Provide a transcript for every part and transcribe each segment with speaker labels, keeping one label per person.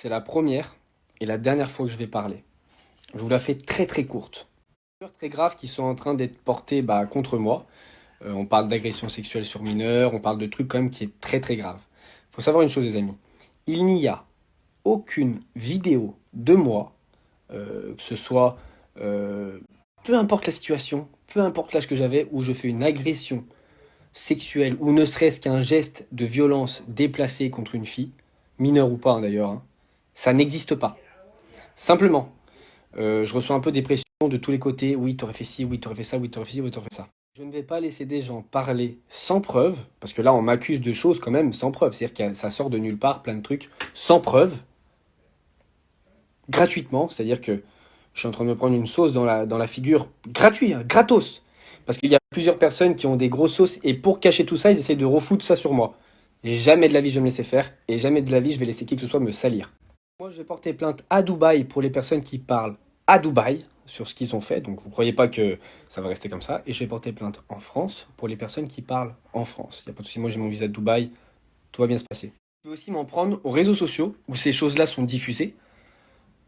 Speaker 1: C'est la première et la dernière fois que je vais parler. Je vous la fais très très courte. Des choses très graves qui sont en train d'être portées contre moi. On parle d'agression sexuelle sur mineurs, on parle de trucs quand même qui est très très grave. Il faut savoir une chose les amis. Il n'y a aucune vidéo de moi, que ce soit peu importe la situation, peu importe l'âge que j'avais, où je fais une agression sexuelle ou ne serait-ce qu'un geste de violence déplacé contre une fille, mineure ou pas d'ailleurs, hein, ça n'existe pas. Simplement, je reçois un peu des pressions de tous les côtés. Oui, t'aurais fait ci, oui, t'aurais fait ça, oui, t'aurais fait ci, oui, t'aurais fait ça. Je ne vais pas laisser des gens parler sans preuve, parce que là, on m'accuse de choses quand même sans preuve. C'est-à-dire que ça sort de nulle part, plein de trucs, sans preuve, gratuitement. C'est-à-dire que je suis en train de me prendre une sauce dans la figure, gratuit, hein, gratos. Parce qu'il y a plusieurs personnes qui ont des grosses sauces, et pour cacher tout ça, ils essaient de refoutre ça sur moi. Jamais de la vie je vais me laisser faire, et jamais de la vie je vais laisser qui que ce soit me salir. Moi, je vais porter plainte à Dubaï pour les personnes qui parlent à Dubaï sur ce qu'ils ont fait. Donc, vous ne croyez pas que ça va rester comme ça. Et je vais porter plainte en France pour les personnes qui parlent en France. Il n'y a pas de souci. Moi, j'ai mon visa de Dubaï. Tout va bien se passer. Je peux aussi m'en prendre aux réseaux sociaux où ces choses-là sont diffusées,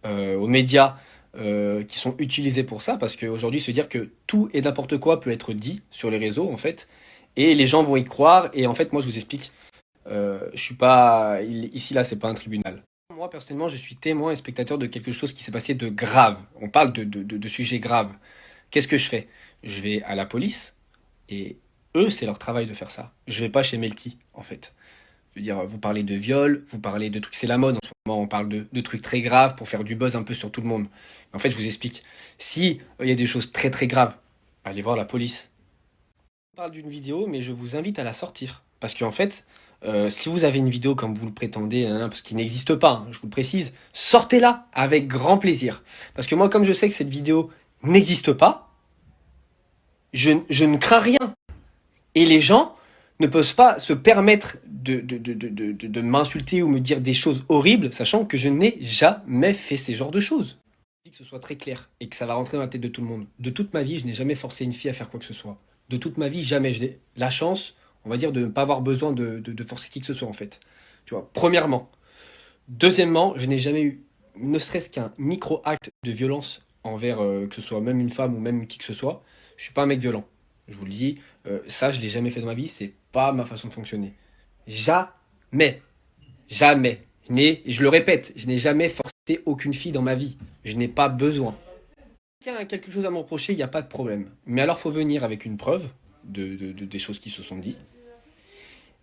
Speaker 1: aux médias qui sont utilisés pour ça. Parce qu'aujourd'hui, se dire que tout et n'importe quoi peut être dit sur les réseaux, en fait. Et les gens vont y croire. Et en fait, moi, je vous explique. Je suis pas. Ici, là, c'est pas un tribunal. Moi, personnellement, je suis témoin et spectateur de quelque chose qui s'est passé de grave. On parle de sujets graves. Qu'est-ce que je fais? Je vais à la police et eux, c'est leur travail de faire ça. Je vais pas chez Melty, en fait. Je veux dire, vous parlez de viol, vous parlez de trucs, c'est la mode en ce moment, on parle de trucs très graves pour faire du buzz un peu sur tout le monde. En fait, je vous explique. Si il y a des choses très très graves, allez voir la police. On parle d'une vidéo, mais je vous invite à la sortir. Parce qu'en fait, si vous avez une vidéo comme vous le prétendez, parce qu'il n'existe pas, hein, je vous le précise, sortez-la avec grand plaisir. Parce que moi, comme je sais que cette vidéo n'existe pas, je ne crains rien. Et les gens ne peuvent pas se permettre de m'insulter ou me dire des choses horribles, sachant que je n'ai jamais fait ces genres de choses. Que ce soit très clair et que ça va rentrer dans la tête de tout le monde. De toute ma vie, je n'ai jamais forcé une fille à faire quoi que ce soit. De toute ma vie, jamais. J'ai la chance, on va dire, de ne pas avoir besoin de forcer qui que ce soit, en fait. Tu vois, premièrement. Deuxièmement, je n'ai jamais eu, ne serait-ce qu'un micro-acte de violence envers, que ce soit même une femme ou même qui que ce soit. Je suis pas un mec violent. Je vous le dis, ça, je l'ai jamais fait dans ma vie. C'est pas ma façon de fonctionner. Jamais. Jamais. Je le répète, je n'ai jamais forcé aucune fille dans ma vie. Je n'ai pas besoin. S'il y a quelque chose à me reprocher, il n'y a pas de problème. Mais alors, faut venir avec une preuve des choses qui se sont dites.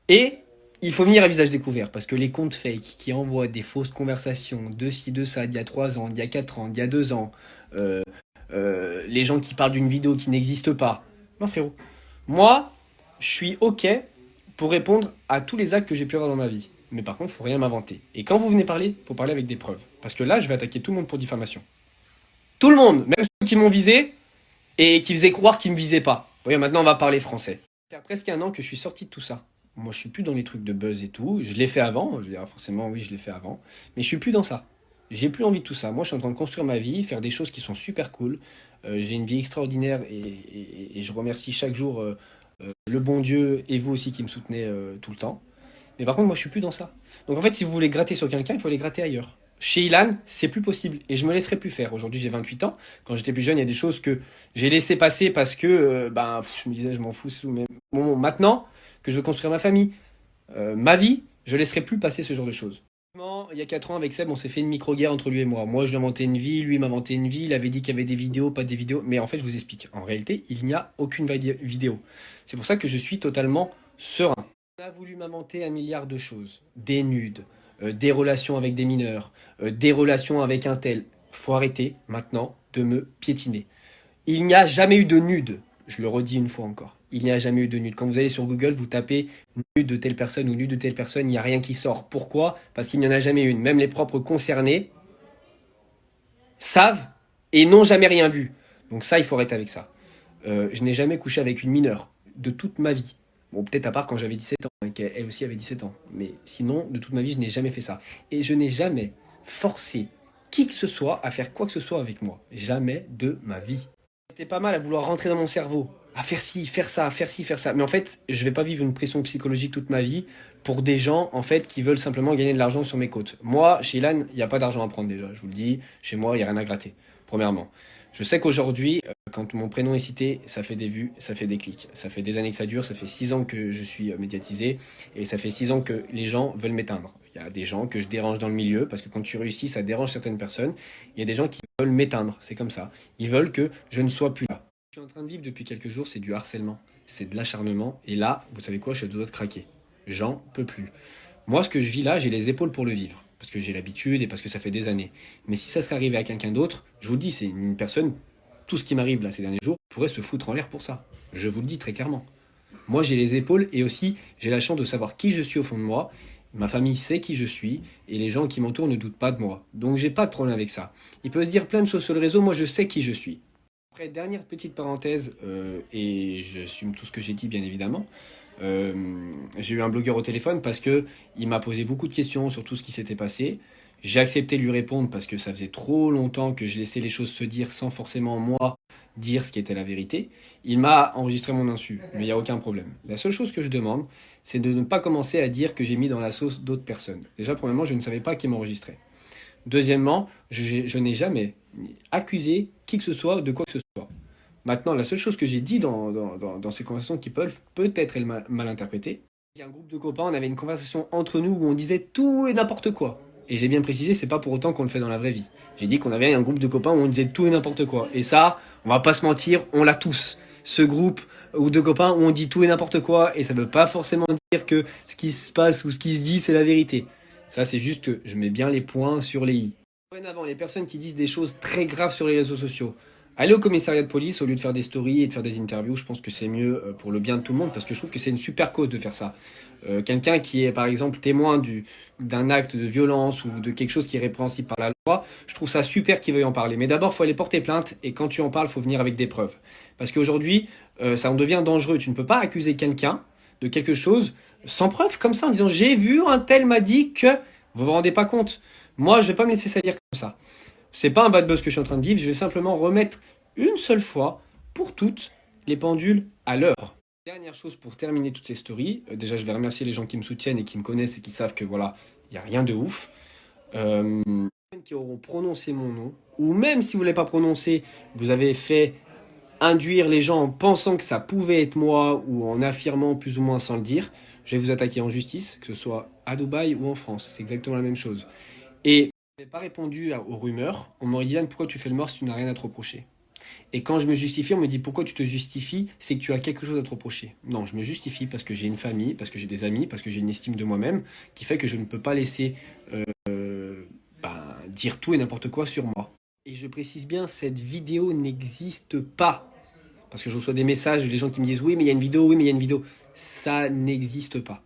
Speaker 1: Et il faut venir à visage découvert, parce que les comptes fake qui envoient des fausses conversations de ci, de ça, d'il y a 3 ans, d'il y a 4 ans, d'il y a 2 ans, les gens qui parlent d'une vidéo qui n'existe pas. Non, frérot. Moi, je suis OK pour répondre à tous les actes que j'ai pu avoir dans ma vie. Mais par contre, il faut rien m'inventer. Et quand vous venez parler, il faut parler avec des preuves. Parce que là, je vais attaquer tout le monde pour diffamation. Tout le monde, même ceux qui m'ont visé et qui faisaient croire qu'ils me visaient pas. Vous voyez, maintenant, on va parler français. Ça fait presque 1 an que je suis sorti de tout ça. Moi, je suis plus dans les trucs de buzz et tout. Je l'ai fait avant. Je veux dire, forcément, oui, je l'ai fait avant. Mais je suis plus dans ça. J'ai plus envie de tout ça. Moi, je suis en train de construire ma vie, faire des choses qui sont super cool. J'ai une vie extraordinaire et je remercie chaque jour le bon Dieu et vous aussi qui me soutenez tout le temps. Mais par contre, moi, je suis plus dans ça. Donc en fait, si vous voulez gratter sur quelqu'un, il faut les gratter ailleurs. Chez Ilan, c'est plus possible et je me laisserai plus faire. Aujourd'hui, j'ai 28 ans. Quand j'étais plus jeune, il y a des choses que j'ai laissé passer parce que je me disais, je m'en fous. Mais bon, maintenant que je veux construire ma famille, ma vie, je laisserai plus passer ce genre de choses. Il y a 4 ans, avec Seb, on s'est fait une micro-guerre entre lui et moi. Moi, je lui ai inventé une vie, lui m'a inventé une vie. Il avait dit qu'il y avait des vidéos, pas des vidéos. Mais en fait, je vous explique. En réalité, il n'y a aucune vidéo. C'est pour ça que je suis totalement serein. On a voulu m'inventer 1 milliard de choses. Des nudes, des relations avec des mineurs, des relations avec un tel. Faut arrêter maintenant de me piétiner. Il n'y a jamais eu de nude. Je le redis une fois encore. Il n'y a jamais eu de nude. Quand vous allez sur Google, vous tapez nude de telle personne ou nude de telle personne, il n'y a rien qui sort. Pourquoi? Parce qu'il n'y en a jamais une. Même les propres concernés savent et n'ont jamais rien vu. Donc ça, il faut arrêter avec ça. Je n'ai jamais couché avec une mineure de toute ma vie. Bon, peut-être à part quand j'avais 17 ans, hein, qu'elle aussi avait 17 ans. Mais sinon, de toute ma vie, je n'ai jamais fait ça. Et je n'ai jamais forcé qui que ce soit à faire quoi que ce soit avec moi. Jamais de ma vie. J'étais pas mal à vouloir rentrer dans mon cerveau, à faire ci, faire ça, faire ci, faire ça. Mais en fait, je vais pas vivre une pression psychologique toute ma vie. pour des gens en fait qui veulent simplement gagner de l'argent sur mes côtes. Moi, chez Ilan, il n'y a pas d'argent à prendre déjà, je vous le dis. Chez moi, il n'y a rien à gratter, premièrement. Je sais qu'aujourd'hui, quand mon prénom est cité, ça fait des vues, ça fait des clics. Ça fait des années que ça dure, ça fait 6 ans que je suis médiatisé et ça fait 6 ans que les gens veulent m'éteindre. Il y a des gens que je dérange dans le milieu parce que quand tu réussis, ça dérange certaines personnes. Il y a des gens qui veulent m'éteindre, c'est comme ça. Ils veulent que je ne sois plus là. Ce que je suis en train de vivre depuis quelques jours, c'est du harcèlement, c'est de l'acharnement et là, vous savez quoi, je suis à deux doigts de craquer. J'en peux plus. Moi, ce que je vis là, j'ai les épaules pour le vivre. Parce que j'ai l'habitude et parce que ça fait des années. Mais si ça serait arrivé à quelqu'un d'autre, je vous le dis, c'est une personne, tout ce qui m'arrive là ces derniers jours, pourrait se foutre en l'air pour ça. Je vous le dis très clairement. Moi, j'ai les épaules et aussi, j'ai la chance de savoir qui je suis au fond de moi. Ma famille sait qui je suis et les gens qui m'entourent ne doutent pas de moi. Donc, j'ai pas de problème avec ça. Il peut se dire plein de choses sur le réseau, moi, je sais qui je suis. Après, dernière petite parenthèse, et j'assume tout ce que j'ai dit, bien évidemment. Euh, j'ai eu un blogueur au téléphone parce que il m'a posé beaucoup de questions sur tout ce qui s'était passé. J'ai accepté de lui répondre parce que ça faisait trop longtemps que je laissais les choses se dire sans forcément moi dire ce qui était la vérité. Il m'a enregistré mon insu, mais il n'y a aucun problème. La seule chose que je demande, c'est de ne pas commencer à dire que j'ai mis dans la sauce d'autres personnes. Déjà, premièrement, je ne savais pas qui m'enregistrait. Deuxièmement, je n'ai jamais accusé qui que ce soit de quoi que ce soit. Maintenant, la seule chose que j'ai dit dans ces conversations qui peuvent peut-être être mal interprétées, il y a un groupe de copains, on avait une conversation entre nous où on disait tout et n'importe quoi. Et j'ai bien précisé, c'est pas pour autant qu'on le fait dans la vraie vie. J'ai dit qu'on avait un groupe de copains où on disait tout et n'importe quoi. Et ça, on va pas se mentir, on l'a tous. Ce groupe ou de copains où on dit tout et n'importe quoi, et ça veut pas forcément dire que ce qui se passe ou ce qui se dit, c'est la vérité. Ça, c'est juste que je mets bien les points sur les i. Dorénavant, les personnes qui disent des choses très graves sur les réseaux sociaux, allez au commissariat de police au lieu de faire des stories et de faire des interviews. Je pense que c'est mieux pour le bien de tout le monde parce que je trouve que c'est une super cause de faire ça. Quelqu'un qui est par exemple témoin d'un acte de violence ou de quelque chose qui est répréhensible par la loi, je trouve ça super qu'il veuille en parler. Mais d'abord, il faut aller porter plainte et quand tu en parles, il faut venir avec des preuves. Parce qu'aujourd'hui, ça en devient dangereux. Tu ne peux pas accuser quelqu'un de quelque chose sans preuve comme ça en disant j'ai vu un tel m'a dit que vous vous rendez pas compte. Moi, je vais pas me laisser salir comme ça. C'est pas un bad buzz que je suis en train de vivre, je vais simplement remettre une seule fois pour toutes les pendules à l'heure. Dernière chose pour terminer toutes ces stories, déjà je vais remercier les gens qui me soutiennent et qui me connaissent et qui savent que voilà, il n'y a rien de ouf. Les personnes qui auront prononcé mon nom, ou même si vous ne l'avez pas prononcé, vous avez fait induire les gens en pensant que ça pouvait être moi ou en affirmant plus ou moins sans le dire, je vais vous attaquer en justice, que ce soit à Dubaï ou en France, c'est exactement la même chose. Et je n'ai pas répondu aux rumeurs. On m'aurait dit, Yann, pourquoi tu fais le mort si tu n'as rien à te reprocher? Et quand je me justifie, on me dit, pourquoi tu te justifies? C'est que tu as quelque chose à te reprocher. Non, je me justifie parce que j'ai une famille, parce que j'ai des amis, parce que j'ai une estime de moi-même qui fait que je ne peux pas laisser dire tout et n'importe quoi sur moi. Et je précise bien, cette vidéo n'existe pas. Parce que je reçois des messages, des gens qui me disent, oui, mais il y a une vidéo, oui, mais il y a une vidéo. Ça n'existe pas.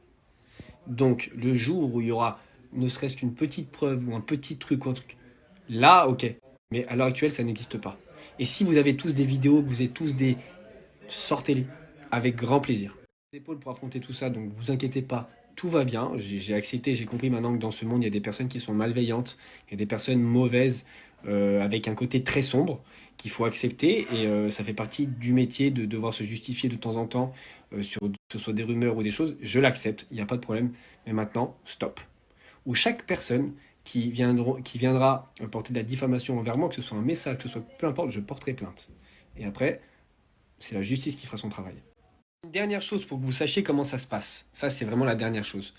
Speaker 1: Donc, le jour où il y aura ne serait-ce qu'une petite preuve ou un petit truc ou un truc, là, ok. Mais à l'heure actuelle, ça n'existe pas. Et si vous avez tous des vidéos, vous avez tous des... Sortez-les, avec grand plaisir. J'ai les épaules pour affronter tout ça, donc vous inquiétez pas, tout va bien. J'ai accepté, j'ai compris maintenant que dans ce monde, il y a des personnes qui sont malveillantes, il y a des personnes mauvaises, avec un côté très sombre, qu'il faut accepter. Et ça fait partie du métier de devoir se justifier de temps en temps sur que ce soit des rumeurs ou des choses. Je l'accepte, il n'y a pas de problème. Mais maintenant, stop. Où chaque personne qui viendra porter de la diffamation envers moi, que ce soit un message, que ce soit peu importe, je porterai plainte. Et après, c'est la justice qui fera son travail. Une dernière chose pour que vous sachiez comment ça se passe. Ça, c'est vraiment la dernière chose.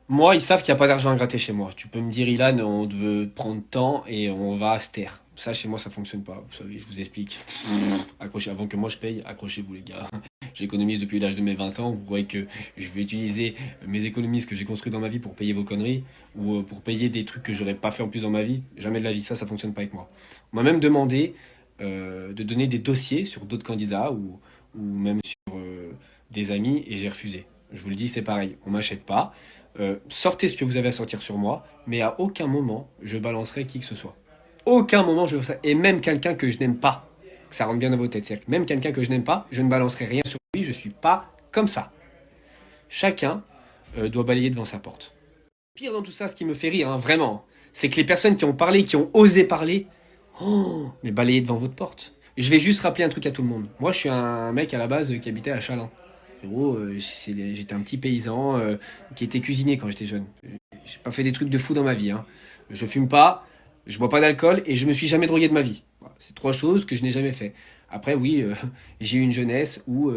Speaker 1: Moi, ils savent qu'il n'y a pas d'argent à gratter chez moi. Tu peux me dire, Ilan, on veut prendre temps et on va se taire. Ça, chez moi, ça fonctionne pas. Vous savez, je vous explique. Accrochez, avant que moi je paye, accrochez-vous les gars. J'économise depuis l'âge de mes 20 ans. Vous croyez que je vais utiliser mes économies, ce que j'ai construit dans ma vie pour payer vos conneries ou pour payer des trucs que j'aurais pas fait en plus dans ma vie? Jamais de la vie. Ça fonctionne pas avec moi. On m'a même demandé de donner des dossiers sur d'autres candidats ou même sur des amis et j'ai refusé. Je vous le dis, c'est pareil. On m'achète pas. Sortez ce que vous avez à sortir sur moi, mais à aucun moment je balancerai qui que ce soit. Aucun moment je ferai ça. Et même quelqu'un que je n'aime pas, que ça rentre bien dans vos têtes, c'est-à-dire que même quelqu'un que je n'aime pas, je ne balancerai rien sur lui, je suis pas comme ça. Chacun doit balayer devant sa porte. Pire dans tout ça, ce qui me fait rire, hein, vraiment, c'est que les personnes qui ont parlé, qui ont osé parler, oh, mais balayez devant votre porte. Je vais juste rappeler un truc à tout le monde. Moi, je suis un mec à la base qui habitait à Chalin. Frérot, j'étais un petit paysan qui était cuisinier quand j'étais jeune. J'ai pas fait des trucs de fou dans ma vie, hein. Je fume pas, je bois pas d'alcool et je me suis jamais drogué de ma vie. Voilà, c'est trois choses que je n'ai jamais fait. Après, oui, j'ai eu une jeunesse où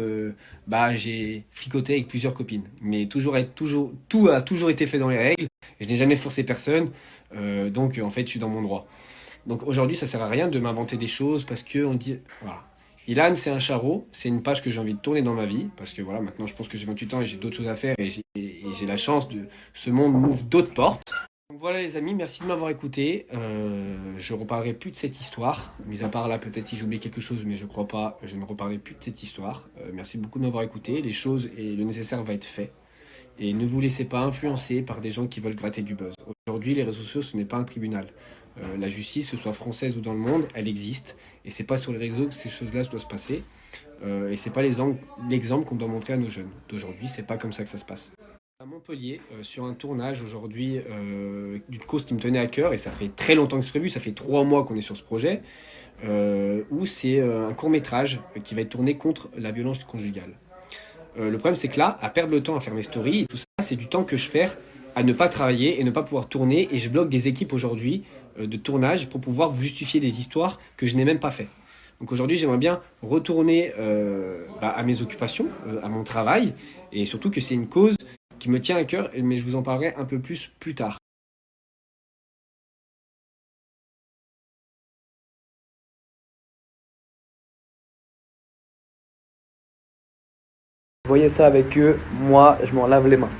Speaker 1: bah, j'ai fricoté avec plusieurs copines. Mais tout a toujours été fait dans les règles. Je n'ai jamais forcé personne. Donc, en fait, je suis dans mon droit. Donc aujourd'hui, ça sert à rien de m'inventer des choses parce que on dit voilà. Ilan, c'est un charreau, c'est une page que j'ai envie de tourner dans ma vie parce que voilà, maintenant je pense que j'ai 28 ans et j'ai d'autres choses à faire et j'ai la chance de ce monde m'ouvre d'autres portes. Donc voilà les amis, merci de m'avoir écouté. Je reparlerai plus de cette histoire, mis à part là peut-être si j'ai oublié quelque chose, mais je crois pas. Je ne reparlerai plus de cette histoire. Merci beaucoup de m'avoir écouté. Les choses et le nécessaire va être fait. Et ne vous laissez pas influencer par des gens qui veulent gratter du buzz. Aujourd'hui, les réseaux sociaux, ce n'est pas un tribunal. La justice, que ce soit française ou dans le monde, elle existe. Et c'est pas sur les réseaux que ces choses-là doivent se passer. Et c'est pas l'exemple qu'on doit montrer à nos jeunes. D'aujourd'hui, c'est pas comme ça que ça se passe. À Montpellier, sur un tournage aujourd'hui d'une cause qui me tenait à cœur, et ça fait très longtemps que c'est prévu, ça fait 3 mois qu'on est sur ce projet, où c'est un court métrage qui va être tourné contre la violence conjugale. Le problème, c'est que là, à perdre le temps à faire mes stories et tout ça, c'est du temps que je perds à ne pas travailler et ne pas pouvoir tourner. Et je bloque des équipes aujourd'hui de tournage pour pouvoir vous justifier des histoires que je n'ai même pas fait. Donc aujourd'hui, j'aimerais bien retourner à mes occupations, à mon travail, et surtout que c'est une cause qui me tient à cœur, mais je vous en parlerai un peu plus tard.
Speaker 2: Voyez ça avec eux, moi je m'en lave les mains.